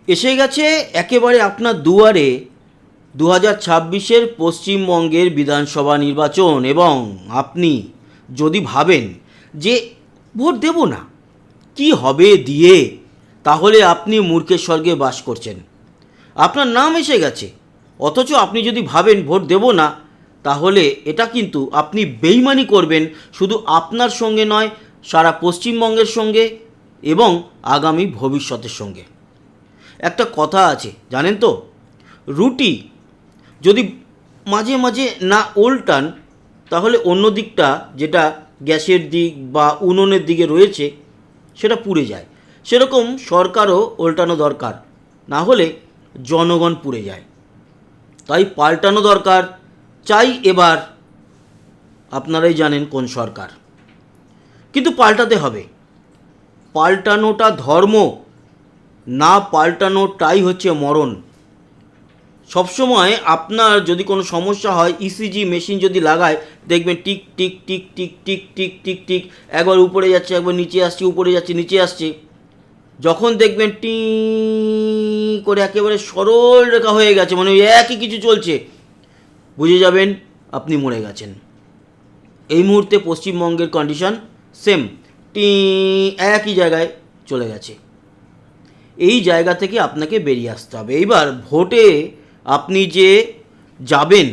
এসে গেছে একেবারে আপনার দুয়ারে 2026-এর পশ্চিমবঙ্গের বিধানসভা নির্বাচন। এবং আপনি যদি ভাবেন যে ভোট দেব না, কি হবে দিয়ে, তাহলে আপনি মূর্খের স্বর্গে বাস করছেন। আপনার নাম এসে গেছে, অথচ আপনি যদি ভাবেন ভোট দেব না, তাহলে এটা কিন্তু আপনি বেইমানি করবেন, শুধু আপনার সঙ্গে নয়, সারা পশ্চিমবঙ্গের সঙ্গে এবং আগামী ভবিষ্যতের সঙ্গে। একটা কথা আছে জানেন তো, রুটি যদি মাঝে মাঝে না উল্টান, তাহলে অন্য দিকটা যেটা গ্যাসের দিক বা উনুনের দিকে রয়েছে সেটা পুড়ে যায়। সেরকম সরকারও উল্টানো দরকার, না হলে জনগণ পুড়ে যায়। তাই পাল্টানো দরকার। চাই এবার আপনারাই জানেন কোন সরকার, কিন্তু পাল্টাতে হবে। পাল্টানোটা ধর্ম, না পাল্টানোটাই হচ্ছে মরণ। সবসময় আপনার যদি কোনো সমস্যা হয়, ইসিজি মেশিন যদি লাগায়, দেখবেন tick tick tick tick tick tick tick tick, একবার উপরে যাচ্ছে, একবার নিচে আসছে, উপরে যাচ্ছে, নিচে আসছে। যখন দেখবেন টি করে একেবারে সরল রেখা হয়ে গেছে, মানে ওই একই কিছু চলছে, বুঝে যাবেন আপনি মরে গেছেন। এই মুহূর্তে পশ্চিমবঙ্গের কন্ডিশন সেম, টি একই জায়গায় চলে গেছে। এই জায়গা থেকে আপনাকে বেরিয়ে আসতে হবে। এইবার ভোটে আপনি যে যাবেন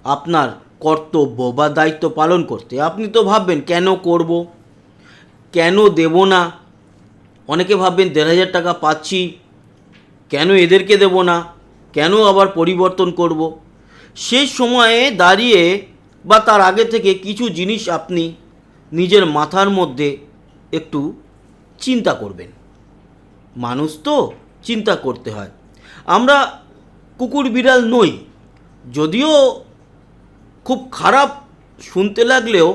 আপনার কর্তব্য বা দায়িত্ব পালন করতে, আপনি তো ভাববেন কেন করব, কেন দেব না। অনেকে ভাববেন 1,500 টাকা পাচ্ছি, কেন এদেরকে দেব না, কেন আবার পরিবর্তন করব। সেই সময়ে দাঁড়িয়ে বা তার আগে থেকে কিছু জিনিস আপনি নিজের মাথার মধ্যে একটু চিন্তা করবেন। মানুষ তো চিন্তা করতে হয়। আমরা কুকুর বিড়াল নই, যদিও খুব খারাপ শুনতে লাগলেও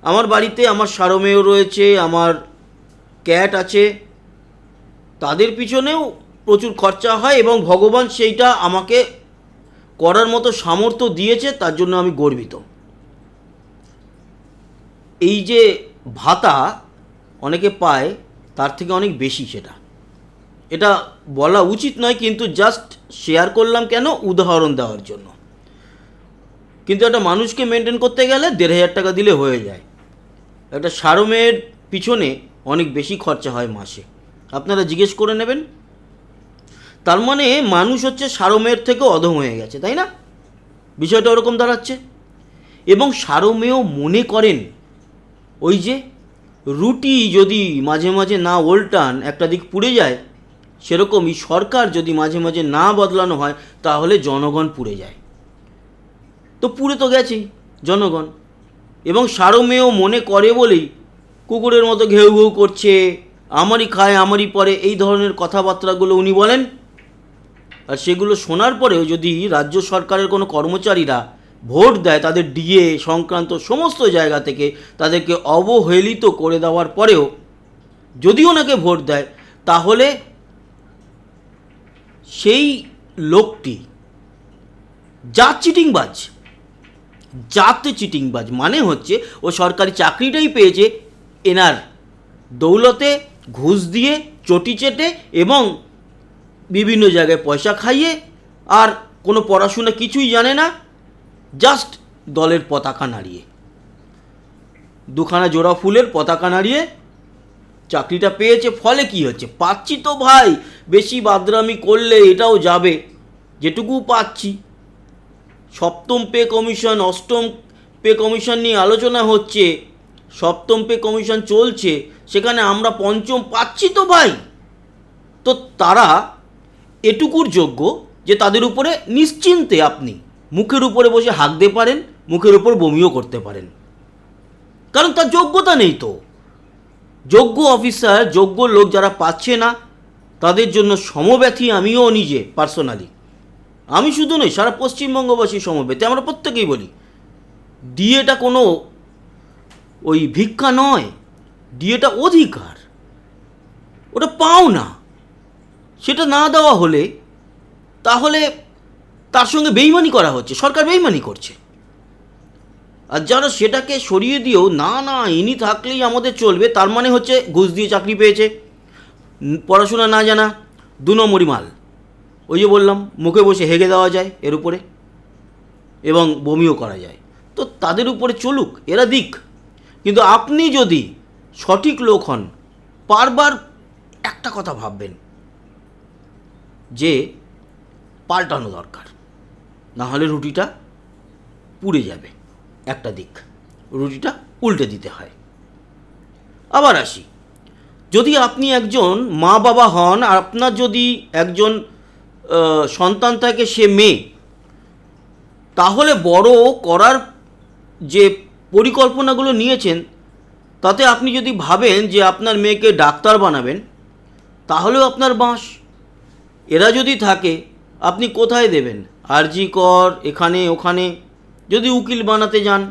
আমার বাড়িতে আমার সারমেয় রয়েছে, আমার ক্যাট আছে, তাদের পিছনেও প্রচুর খরচা হয় এবং ভগবান সেইটা আমাকে করার মতো সামর্থ্য দিয়েছে, তার জন্য আমি গর্বিত। এই যে ভাতা অনেকে পায়, তার থেকে অনেক বেশি সেটা, এটা বলা উচিত নয়, কিন্তু জাস্ট শেয়ার করলাম কেন, উদাহরণ দেওয়ার জন্য। কিন্তু একটা মানুষকে মেনটেন করতে গেলে 1,500 টাকা দিলে হয়ে যায়। একটা সারমেয়ের পিছনে অনেক বেশি খরচা হয় মাসে, আপনারা জিজ্ঞেস করে নেবেন। তার মানে মানুষ হচ্ছে সারমেয়ের থেকেও অধম হয়ে গেছে, তাই না? বিষয়টা ওরকম দাঁড়াচ্ছে। এবং সারমেয় মনে করেন ওই যে রুটি যদি মাঝে মাঝে না উল্টান একটা দিক পুড়ে যায়, সেরকমই সরকার যদি মাঝে মাঝে না বদলানো হয়, তাহলে জনগণ পুড়ে যায়। তো পুড়ে তো গেছেই জনগণ। এবং সারমেয় মনে করে বলেই কুকুরের মতো ঘেউ ঘেউ করছে, আমারই খায় আমারই পরে, এই ধরনের কথাবার্তাগুলো উনি বলেন। আর সেগুলো শোনার পরেও যদি রাজ্য সরকারের কোনো কর্মচারীরা ভোট দেয়, তাদের ডিএ সংক্রান্ত সমস্ত জায়গা থেকে তাদেরকে অবহেলিত করে দেওয়ার পরেও যদি ওনাকে ভোট দেয়, তাহলে সেই লোকটি চিটিংবাজ, জাতে চিটিংবাজ। মানে হচ্ছে ও সরকারি চাকরিটাই পেয়েছে এনার দৌলতে, ঘুষ দিয়ে, চটি চেটে এবং বিভিন্ন জায়গায় পয়সা খাইয়ে, আর কোনো পড়াশোনা কিছুই জানে না, জাস্ট দলের পতাকা নাড়িয়ে, দুখানা জোড়া ফুলের পতাকা নাড়িয়ে চাকরিটা পেয়েছে। ফলে কি হচ্ছে, পাচ্ছি তো ভাই, বেশি বাদরামি করলে এটাও যাবে, যেটুকু পাচ্ছি। সপ্তম পে কমিশন, অষ্টম পে কমিশন নিয়ে আলোচনা হচ্ছে, সপ্তম পে কমিশন চলছে, সেখানে আমরা পঞ্চম পাচ্ছি তো ভাই। তো তারা এটুকুর যোগ্য যে তাদের উপরে নিশ্চিন্তে আপনি মুখের উপরে বসে হাঁকতে পারেন, মুখের উপর বমিও করতে পারেন, কারণ তার যোগ্যতা নেই। তো যোগ্য অফিসার, যোগ্য লোক যারা পাচ্ছে না, তাদের জন্য সমব্যথী আমিও নিজে পার্সোনালি। আমি শুধু নই, সারা পশ্চিমবঙ্গবাসী সমব্যথী। আমরা প্রত্যেকেই বলি ডিএটা কোনো ওই ভিক্ষা নয়, ডিএটা অধিকার, ওটা পাও না। সেটা না দেওয়া হলে তাহলে তার সঙ্গে বেইমানি করা হচ্ছে, সরকার বেইমানি করছে। আর যারা সেটাকে সরিয়ে দিয়েও না না ইনি থাকলেই আমাদের চলবে, তার মানে হচ্ছে ঘুষ দিয়ে চাকরি পেয়েছে, পড়াশোনা না জানা, 2 নম্বরই মাল। ওই যে বললাম, মুখে বসে হেগে দেওয়া যায় এর উপরে, এবং বমিও করা যায়। তো তাদের উপরে চলুক, এরা দিক। কিন্তু আপনি যদি সঠিক লোক হন, বারবার একটা কথা ভাববেন যে পাল্টানো দরকার, না হলে রুটিটা পুড়ে যাবে। একটা দিক, রুটিটা উল্টে দিতে হয়। আবার আসি, যদি আপনি একজন মা বাবা হন, আর আপনার যদি একজন সন্তান থাকে, সে মেয়ে, তাহলে বড় করার যে পরিকল্পনাগুলো নিয়েছেন, তাতে আপনি যদি ভাবেন যে আপনার মেয়েকে ডাক্তার বানাবেন, তাহলেও আপনার বাঁশ। এরা যদি থাকে, আপনি কোথায় দেবেন? আরজি কর, এখানে ওখানে। যদি উকিল বানাতে যান,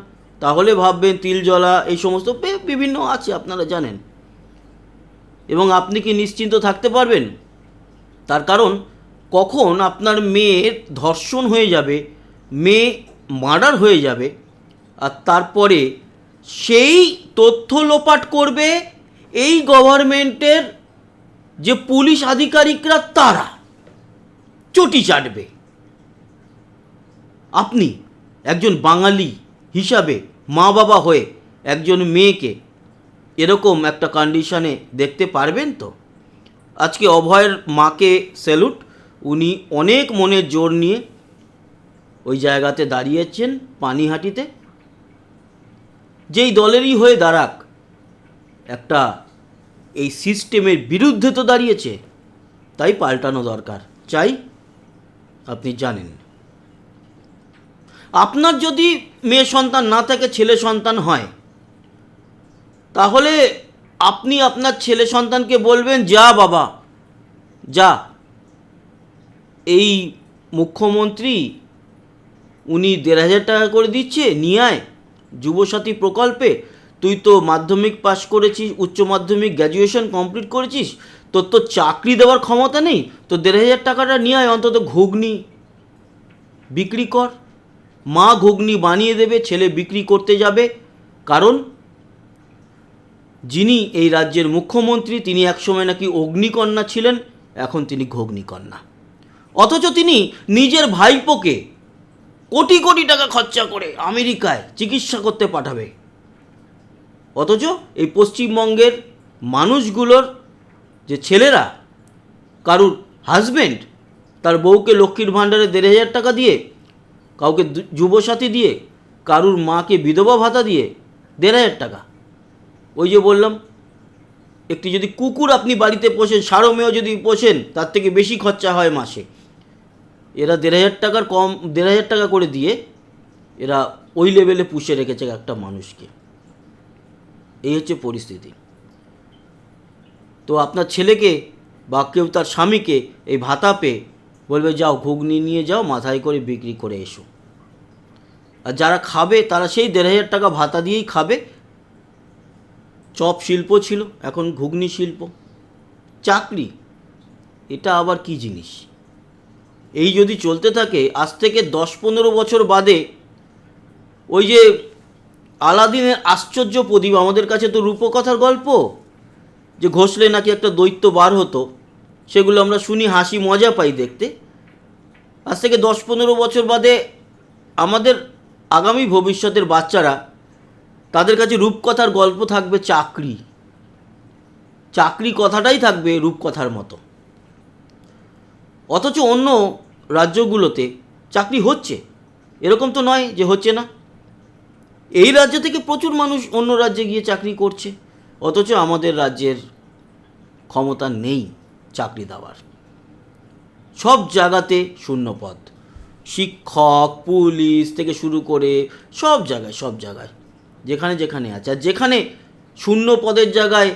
তাহলে ভাববেন তিলজলা, এই সমস্ত বিভিন্ন আছে, আপনারা জানেন। এবং আপনি কি নিশ্চিন্ত থাকতে পারবেন? তার কারণ কখন আপনার মেয়ের ধর্ষণ হয়ে যাবে, মেয়ে মার্ডার হয়ে যাবে, আর তারপরে সেই তথ্য লোপাট করবে এই গভর্নমেন্টের যে পুলিশ আধিকারিকরা, তারা চটি চাটবে। আপনি একজন বাঙালি হিসাবে মা বাবা হয়ে একজন মেয়েকে এরকম একটা কন্ডিশনে দেখতে পারবেন তো? আজকে অভয়ের মাকে স্যালুট, উনি অনেক মনের জোর নিয়ে ওই জায়গাতে দাঁড়িয়েছেন, পানিহাটিতে। যেই দলেরই হয়ে দাঁড়াক, একটা এই সিস্টেমের বিরুদ্ধে তো দাঁড়িয়েছে, তাই পাল্টানো দরকার। চাই আপনি জানেন। আপনার যদি মেয়ে সন্তান না থাকে, ছেলে সন্তান হয়, তাহলে আপনি আপনার ছেলে সন্তানকে বলবেন, যা বাবা যা, এই মুখ্যমন্ত্রী উনি 1,500 টাকা করে দিচ্ছে, নিয়ে আয় যুবসাথী প্রকল্পে। তুই তো মাধ্যমিক পাস করেছিস, উচ্চ মাধ্যমিক গ্র্যাজুয়েশন কমপ্লিট করেছিস, তোর তো চাকরি দেওয়ার ক্ষমতা নেই, তো 1,500 টাকাটা নিয়ে আয়, অন্তত ঘুগনি বিক্রি কর। মা ঘুগনি বানিয়ে দেবে, ছেলে বিক্রি করতে যাবে। কারণ যিনি এই রাজ্যের মুখ্যমন্ত্রী, তিনি একসময় নাকি অগ্নিকন্যা ছিলেন, এখন তিনি ঘগ্নিকন্যা। অথচ তিনি নিজের ভাইপোকে কোটি কোটি টাকা খরচা করে আমেরিকায় চিকিৎসা করতে পাঠাবে। অথচ এই পশ্চিমবঙ্গের মানুষগুলোর যে ছেলেরা, কারুর হাজব্যান্ড তার বউকে লক্ষ্মীর ভাণ্ডারে 1,500 টাকা দিয়ে, কাউকে যুবসাথী দিয়ে, কারুর মাকে বিধবা ভাতা দিয়ে 1,500 টাকা। ওই যে বললাম, একটি যদি কুকুর আপনি বাড়িতে পোষেন, সারমেয় যদি পোষেন, তার থেকে বেশি খরচা হয় মাসে। এরা 1,500 টাকার কম, 1,500 টাকা করে দিয়ে এরা ওই লেভেলে পুষে রেখেছে একটা মানুষকে। এই হচ্ছে পরিস্থিতি। তো আপনার ছেলেকে বা কেউ তার স্বামীকে এই ভাতা পেয়ে বলবে, যাও ঘুগনি নিয়ে যাও, মাথায় করে বিক্রি করে এসো। আর যারা খাবে, তারা সেই 1,500 টাকা ভাতা দিয়েই খাবে। চপ শিল্প ছিল, এখন ঘুগনি শিল্প। চাকরি, এটা আবার কি জিনিস? এই যদি চলতে থাকে, আজ থেকে 10-15 বছর বাদে ওই যে আলাদিনের আশ্চর্য প্রদীপ, আমাদের কাছে তো রূপকথার গল্প, যে ঘষলে নাকি একটা দৈত্য বার হতো, সেগুলো আমরা শুনি, হাসি মজা পাই দেখতে। আজ থেকে 10-15 বছর বাদে আমাদের আগামী ভবিষ্যতের বাচ্চারা, তাদের কাছে রূপকথার গল্প থাকবে চাকরি। চাকরি কথাটাই থাকবে রূপকথার মতো। অথচ অন্য রাজ্যগুলোতে চাকরি হচ্ছে, এরকম তো নয় যে হচ্ছে না। এই রাজ্য থেকে প্রচুর মানুষ অন্য রাজ্যে গিয়ে চাকরি করছে, অথচ আমাদের রাজ্যের ক্ষমতা নেই চাকরি দেওয়ার। সব জায়গাতে শূন্যপদ, শিক্ষক, পুলিশ থেকে শুরু করে সব জায়গায় যেখানে যেখানে আছে। আর যেখানে শূন্য পদের জায়গায়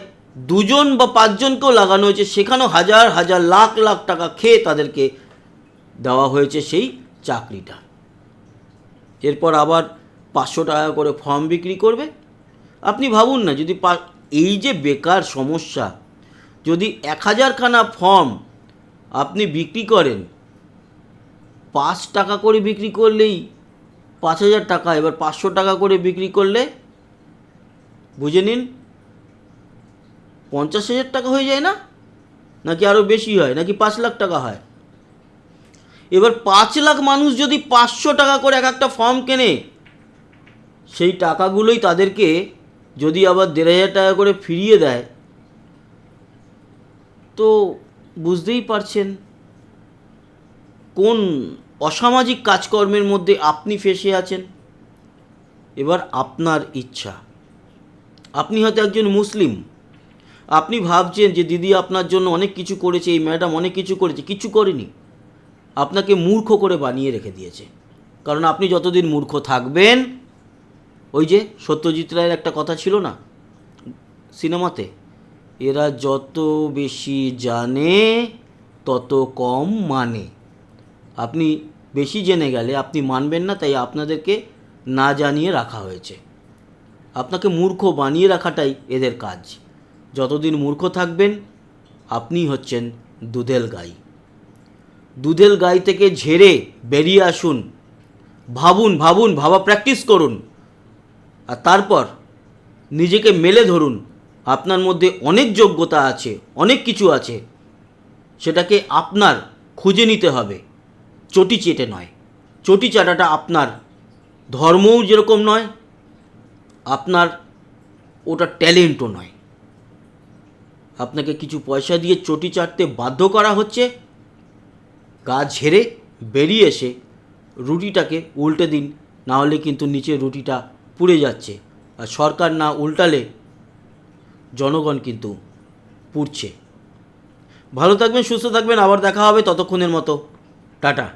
2জন বা 5জনকেও লাগানো হয়েছে, সেখানেও হাজার হাজার লাখ লাখ টাকা খেয়ে তাদেরকে দেওয়া হয়েছে সেই চাকরিটা। এরপর আবার 500 টাকা করে ফর্ম বিক্রি করবে। আপনি ভাবুন না, যদি এই যে বেকার সমস্যা, যদি 1000খানা ফর্ম আপনি বিক্রি করেন, 5 টাকা করে বিক্রি করলেই 5,000 টাকা। এবার 500 টাকা করে বিক্রি করলে বুঝে নিন 50,000 টাকা হয়ে যায় না? নাকি আরও বেশি হয়, নাকি 5 লাখ টাকা হয়? এবার 5 লাখ মানুষ যদি 500 টাকা করে এক একটা ফর্ম কেনে, সেই টাকাগুলোই তাদেরকে যদি আবার 1,500 টাকা করে ফিরিয়ে দেয়, তো বুঝতেই পারছেন কোন অসামাজিক কাজকর্মের মধ্যে আপনি ফেঁসে আছেন। এবার আপনার ইচ্ছা, আপনি হয়তো একজন মুসলিম, আপনি ভাবছেন যে দিদি আপনার জন্য অনেক কিছু করেছে, এই ম্যাডাম অনেক কিছু করেছে, কিছু করেনি, আপনাকে মূর্খ করে বানিয়ে রেখে দিয়েছে। কারণ আপনি যতদিন মূর্খ থাকবেন, ওই যে সত্যজিৎ রায়ের একটা কথা ছিল না সিনেমাতে, এরা যত বেশি জানে তত কম মানে। আপনি বেশি জেনে গেলে আপনি মানবেন না, তাই আপনাদেরকে না জানিয়ে রাখা হয়েছে। আপনাকে মূর্খ বানিয়ে রাখাটাই এদের কাজ। যতদিন মূর্খ থাকবেন আপনি হচ্ছেন দুধেল গাই। দুধেল গাই থেকে ঝেড়ে বেরিয়ে আসুন, ভাবুন, ভাবা প্র্যাকটিস করুন, আর তারপর নিজেকে মেলে ধরুন। আপনার মধ্যে অনেক যোগ্যতা আছে, অনেক কিছু আছে, সেটাকে আপনার খুঁজে নিতে হবে, চটি চেটে নয়। চটি চাটাটা আপনার ধর্মও যেরকম নয়, আপনার ওটা ট্যালেন্টও নয়। আপনাকে কিছু পয়সা দিয়ে চটি চাটতে বাধ্য করা হচ্ছে, গা ঝেড়ে বেরিয়ে এসে রুটিটাকে উল্টে দিন, না হলে কিন্তু নিচে রুটিটা পুড়ে যাচ্ছে, আর সরকার না উল্টালে জনগণ কিন্তু পুড়ছে। ভালো থাকবেন, সুস্থ থাকবেন, আবার দেখা হবে, ততক্ষণের মতো টাটা।